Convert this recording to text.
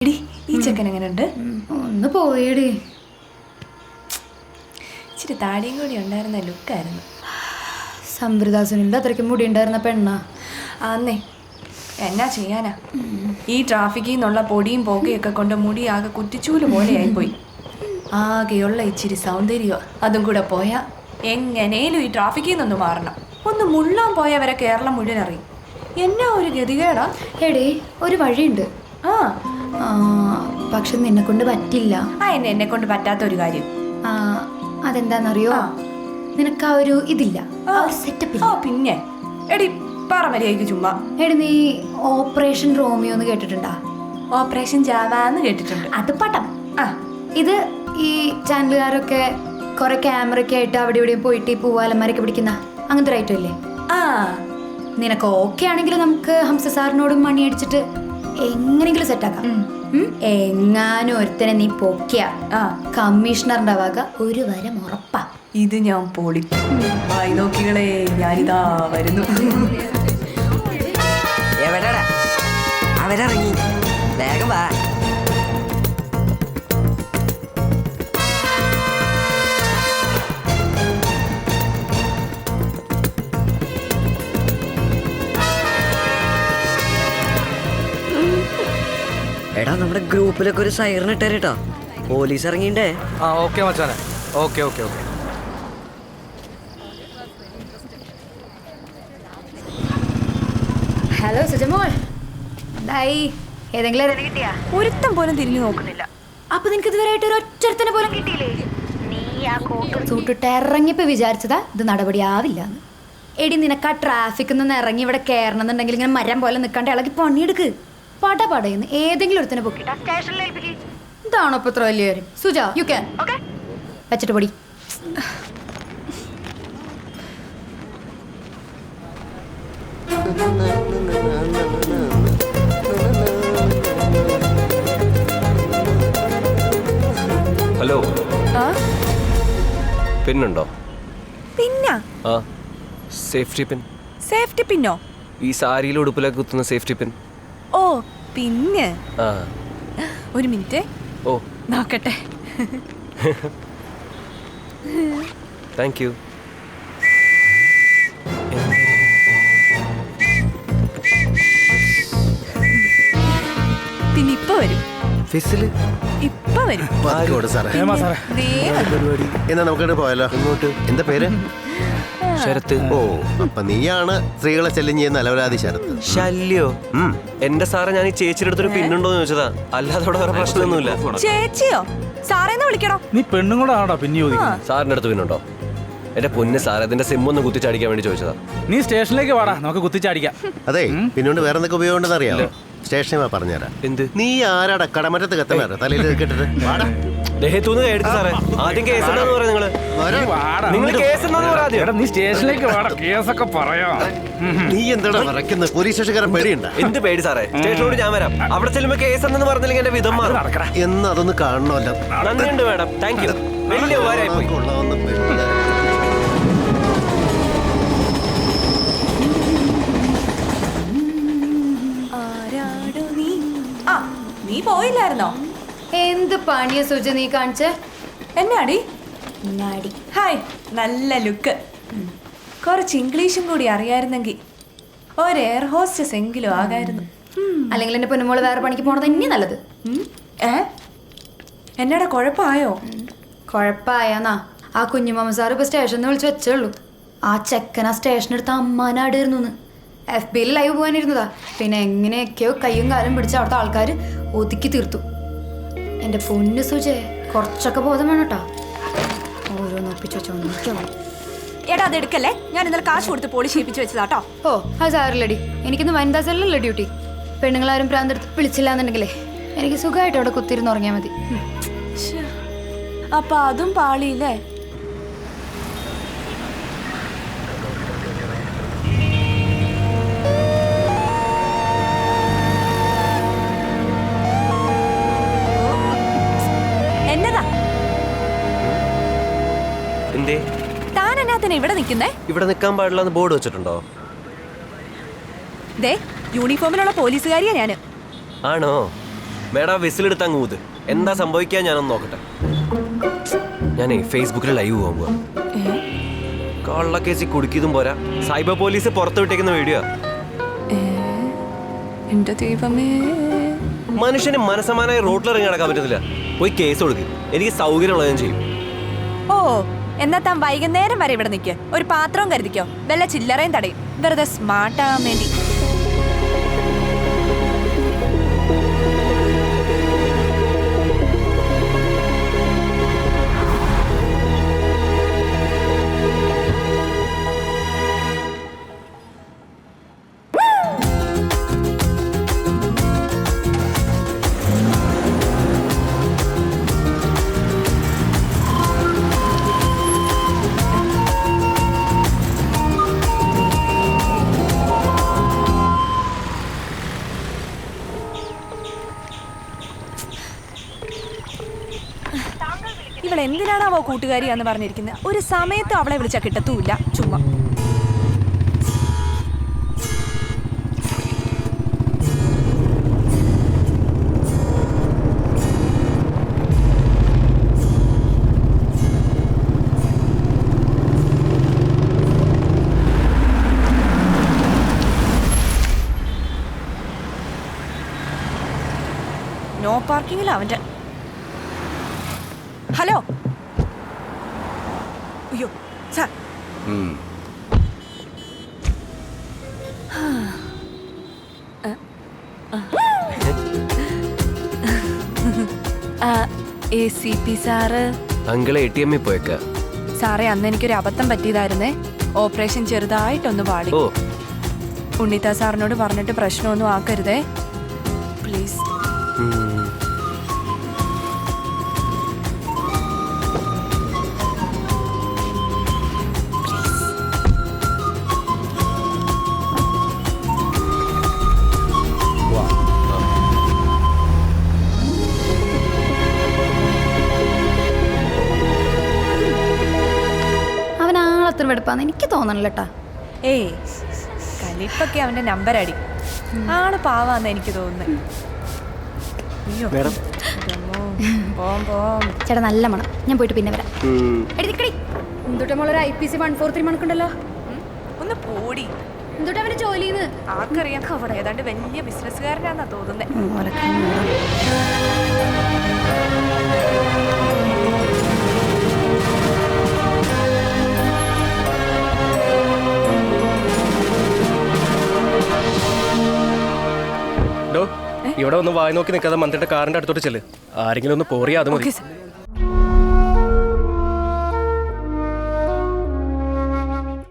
എടി ഈ ചെക്കൻ എങ്ങനെയുണ്ട്? ഒന്ന് പോയേടി. ഇച്ചിരി താടിയും കൂടി ഉണ്ടായിരുന്ന ലുക്കായിരുന്നു. സംവൃദാസുനിൻ്റെ അത്രയ്ക്ക് മുടി ഉണ്ടായിരുന്ന പെണ്ണാ. ആന്നേ, എന്നാ ചെയ്യാനാ? ഈ ട്രാഫിക്കിൽ നിന്നുള്ള പൊടിയും പുകയൊക്കെ കൊണ്ട് മുടി ആകെ കുറ്റിച്ചൂല് പോലെയായിപ്പോയി. ആകെയുള്ള ഇച്ചിരി സൗന്ദര്യമോ അതും കൂടെ പോയാൽ എങ്ങനേലും ഈ ട്രാഫിക്കിൽ നിന്നൊന്ന് മാറണം. ഒന്ന് മുള്ളാൻ പോയവരെ കേരളം മുഴുവൻ അറിയും. എന്നാ ഒരു ഗതികേടാ. എടി, ഒരു വഴിയുണ്ട്. പക്ഷെ നിന്നെ കൊണ്ട് പറ്റില്ല. എന്നെ കൊണ്ട് പറ്റാത്ത ഒരു കാര്യം. അതെന്താന്നറിയോ? നിനക്ക് ആ ഒരു ഇതില്ല, ആ ഒരു സെറ്റപ്പ് ഇല്ല. പിന്നെ എടി പറ മര്യാദയ്ക്ക് ചുമ്മാ. എടി, നീ ഓപ്പറേഷൻ റോമിയോ എന്ന് കേട്ടിട്ടുണ്ടാ? ഓപ്പറേഷൻ ജാവാന്ന് കേട്ടിട്ടുണ്ട്. അത് പടം. ഇത് ഈ ചാനലുകാരൊക്കെ കുറെ ക്യാമറയൊക്കെ ആയിട്ട് അവിടെ ഇവിടെയും പോയിട്ട് ഈ പൂവാലന്മാരൊക്കെ പിടിക്കുന്ന അങ്ങനത്തെ ഒരു ഐറ്റം ഇല്ലേ? നിനക്ക് ഓക്കെ ആണെങ്കിൽ നമുക്ക് ഹംസ സാറിനോടും മണി അടിച്ചിട്ട് എങ്ങനെങ്കിലും സെറ്റാക്കാം. എങ്ങാനും ഒരുത്തനെ നീ പൊക്കിയ കമ്മീഷണറിന്റെ വക ഒരു വരം ഉറപ്പാ. ഇത് ഞാൻ പൊളിക്കും. നോക്കികളെ, ഞാനിതാ വരുന്നു. എവിടെടാ അവരിറങ്ങി? വേഗം വാ. എടാ, നമ്മുടെ ഗ്രൂപ്പിലൊക്കെ ഒരു സൈറൻ ഇട്ടേരട്ടോ. പോലീസ് ഇറങ്ങിണ്ടേ. ഓക്കെ മച്ചാനെ. ഓക്കെ. ഹലോ സുജമോൾ, എന്തായി? ഏതെങ്കിലും കിട്ടിയാ? ഒരുത്തം പോലും തിരിഞ്ഞു നോക്കുന്നില്ല. അപ്പൊ നിനക്ക് ഇതുവരെയായിട്ട് ഒരു ഒറ്റത്തിന് പോലും കിട്ടിയില്ലേ? നീ ആ കോട്ടും സൂട്ടിട്ട് ഇറങ്ങിയപ്പോ വിചാരിച്ചതാ ഇത് നടപടിയാവില്ല. എടി, നിനക്ക് ആ ട്രാഫിക്കിൽ നിന്ന് ഇറങ്ങി ഇവിടെ കയറണം എന്നുണ്ടെങ്കിൽ ഇങ്ങനെ മരം പോലെ നിൽക്കാണ്ട് ഇളകി പണിയെടുക്ക്. പടപടയെന്ന് ഏതെങ്കിലും ഒരുത്തിനെ പൊക്കിട്ടാ സ്റ്റേഷനിൽ ഏൽപ്പിക്ക്. ഇതാണോ ഇപ്പൊ ഇത്ര വലിയ കാര്യം? Suja, you can. വെച്ചിട്ട് പൊടി. ഹലോ, പിന്നുണ്ടോ? പിന്നാ? Safety pin. സേഫ്റ്റി പിന്നോ? ഈ സാരിയിൽ ഉടുപ്പിലൊക്കെ കുത്തുന്ന സേഫ്റ്റി പിൻ. ഓ, പിന്നെ ഒരു മിനിറ്റ്. ഓ, നോക്കട്ടെ. Thank you. പിന്നെ ഇപ്പൊ വരും. ഇപ്പൊ വരും. എന്നാ നമുക്ക് പോയാലോ? ഇങ്ങോട്ട്. എന്താ പേര്? ശരത്ത്. ഓ, അപ്പൊ നീയാണ് സ്ത്രീകളെ ശല്യം ചെയ്യുന്ന അലവലാതി ശരത്ത്. ശല്യോ? എന്റെ സാറേ, ഞാൻ ഈ ചേച്ചിയുടെ അടുത്തൊരു പിന്നുണ്ടോന്ന് ചോദിച്ചതാ, അല്ലാതെ അവിടെ വേറെ പ്രശ്നമൊന്നുമില്ല. ചേച്ചിയോ? സാറേന്ന് വിളിക്കണോ? നീ പെണ്ണും കൂടെ ആണോ പിന്നെ ചോദിക്കുന്നത്? സാറിന്റെ അടുത്ത് പിന്നുണ്ടോ? എന്റെ പൊന്ന് സാറേ, അതിന്റെ സിമ്മൊന്ന് കുത്തിച്ചടിക്കാൻ വേണ്ടി ചോദിച്ചതാ. നീ സ്റ്റേഷനിലേക്ക് വാടാ, നമുക്ക് കുത്തിച്ചടിക്കാം. അതെ, പിന്നോണ്ട് വേറെ എന്തൊക്കെ ഉപയോഗം ഉണ്ടെന്ന് അറിയാമോ? സ്റ്റേഷനിൽ പറഞ്ഞുതരാം. എന്ത്? നീ ആരാടാ കടമറ്റത്ത് കത്തനാറ് തലയിൽ കേട്ടിട്ട്? ദേഹത്തൂന്ന് കേട്ടു സാറേ. ആദ്യം കേസ് ഉണ്ടെന്ന് പറയാം. നിങ്ങൾ കേസ് ഉണ്ടെന്ന് പറയാം. നീ സ്റ്റേഷനിലേക്ക് വാടാ, കേസൊക്കെ പറയാം. നീ എന്താടാ പറയുന്നത്? പോലീസ് സ്റ്റേഷൻകാരൻ പേടിയുണ്ടാ? എന്ത് പേടി സാറേ? സ്റ്റേഷനോട് ഞാൻ വരാം. അവിടെ ചെല്ലുമ്പോ കേസ് ഉണ്ടെന്ന് പറഞ്ഞില്ലെങ്കിൽ എന്റെ വിധം മാറും. എന്ന് അതൊന്ന് കാണണമല്ലോ. നന്ദിയുണ്ട് മാഡം, താങ്ക് യു. വലിയ ഉപകാരമായി പോയി. നീ പോയില്ലായിരുന്നോ? എന്ത് പണിയ സുജ നീ കാണിച്ചേ? എന്നാടി? നാടി. ഹായ്, നല്ല ലുക്ക്. കുറച്ച് ഇംഗ്ലീഷും കൂടി അറിയായിരുന്നെങ്കിൽ ഒരു എയർ ഹോസ്റ്റസ് എങ്കിലും ആകായിരുന്നു. അല്ലെങ്കിൽ എന്റെ പൊന്നുമോള് വേറെ പണിക്ക് പോണത് തന്നെ നല്ലത്. എന്നടാ, കുഴപ്പമായോ? കുഴപ്പമായെന്നാ ആ കുഞ്ഞുമാമ സാറ് ഇപ്പൊ സ്റ്റേഷനിൽ വിളിച്ച് വെച്ചേള്ളൂ. ആ ചെക്കൻ ആ സ്റ്റേഷനെടുത്ത് അമ്മാനാടായിരുന്നു. FBയിൽ ലൈവ് പോകാനിരുന്നതാ. പിന്നെ എങ്ങനെയൊക്കെയോ കയ്യും കാലും പിടിച്ച് അവിടുത്തെ ആൾക്കാർ ഒതുക്കി തീർത്തു. എന്റെ പൊന്നു സുജേ, കുറച്ചൊക്കെ ബോധം വേണം കേട്ടോ. ഓരോന്ന് ഒപ്പിച്ച് വെച്ചോ. എടാ, അത് എടുക്കല്ലേ. ഞാൻ ഇന്നലെ കാശ് കൊടുത്ത് പോളിഷ് ചെയ്യിപ്പിച്ച് വെച്ചതാട്ടോ. ഓ, അത് സാറില്ലടി. എനിക്കിന്ന് വനിതാ സെല്ലല്ലേ ഡ്യൂട്ടി. പെണ്ണുങ്ങളാരും പ്രാന്തെടുത്ത് വിളിച്ചില്ല എന്നുണ്ടെങ്കിലേ എനിക്ക് സുഖമായിട്ട് അവിടെ കുത്തിരുന്ന് ഉറങ്ങിയാൽ മതി. അപ്പൊ അതും പാളിയില്ലേ? എന്നതാ എന്തേ താൻ എന്നാ ഇവിടെ നിൽക്കുന്നേ? ഇവിടെ നിൽക്കാൻ പാടില്ലെന്ന് ബോർഡ് വെച്ചിട്ടുണ്ടോ? ദേ, യൂണിഫോമിലുള്ള പോലീസുകാരിയാ ഞാന്. ആണോ? മേഡം വിസിലെടുത്ത് അങ്ങ് ഊത്. എന്താ സംഭവിക്കാൻ ഞാനൊന്ന് നോക്കട്ടെ. ഞാനേ ഫേസ്ബുക്കിൽ ലൈവ് പോകാൻ പോവാ. കള്ളക്കേസി കുടുക്കിയതും പോരാ, സൈബർ പോലീസ് പുറത്തു വിട്ടേക്കുന്ന വീഡിയോ. എന്റെ ദൈവമേ. മനുഷ്യന് മനസ്സമാനായി റോഡിലിറങ്ങി നടക്കാൻ പറ്റത്തില്ല. പോയി കേസ് കൊടുക്ക്. എനിക്ക് സൗകര്യമുള്ളത് ഞാൻ ചെയ്യും. ഓ, എന്നാ താൻ വൈകുന്നേരം വരെ ഇവിടെ നിൽക്കുക. ഒരു പാത്രവും കരുതിക്കോ, വല്ല ചില്ലറയും തടയും. വെറുതെ സ്മാർട്ട് ആകാൻ വേണ്ടി. ഇവൾ എന്തിനാണാവോ കൂട്ടുകാരിയാന്ന് പറഞ്ഞിരിക്കുന്നത്? ഒരു സമയത്ത് അവളെ വിളിച്ചാൽ കിട്ടത്തുമില്ല. ചുമ്മാ. നോ പാർക്കിങ്ങിൽ അവന്റെ. ഹലോ. അയ്യോ സാർ. ACP sir. അങ്കിളെ ATM പോയേക്ക. സാറേ, അന്ന് എനിക്കൊരു അബദ്ധം പറ്റിയതായിരുന്നേ. ഓപ്പറേഷൻ ചെറുതായിട്ടൊന്ന് പാടി. ഓ, ഉണ്ണിത്ത സാറിനോട് പറഞ്ഞിട്ട് പ്രശ്നമൊന്നും ആക്കരുതേ പ്ലീസ്. അത്ര വെടുപ്പാന്ന് എനിക്ക് തോന്നണില്ല കേട്ടാ. ഏയ്, കലിപ്പൊക്കെ അവന്റെ നമ്പർ അടി. ആള് പാവാന്ന് എനിക്ക് തോന്നുന്നത്. അയ്യോ ചേട്ടാ, നല്ല മണം. ഞാൻ പോയിട്ട് പിന്നെ വരാം. എന്തുട്ടാ മോളൊരു IPC 143 മണക്കുണ്ടല്ലോ. ഒന്ന് പോടി. എന്തുട്ടാ അവന്റെ ജോലിന്ന് ആർക്കറിയാം. ഏതാണ്ട് വലിയ ബിസിനസ്സുകാരനാന്നാ തോന്നുന്നത്. ഇവിടെ ഒന്ന് വായി നോക്കി നിൽക്കാതെ മന്ത്രിയുടെ കാറിന്റെ അടുത്തോട്ട് ചെല്ല്. ആരെങ്കിലും ഒന്ന് പോറിയാ അത് മതി.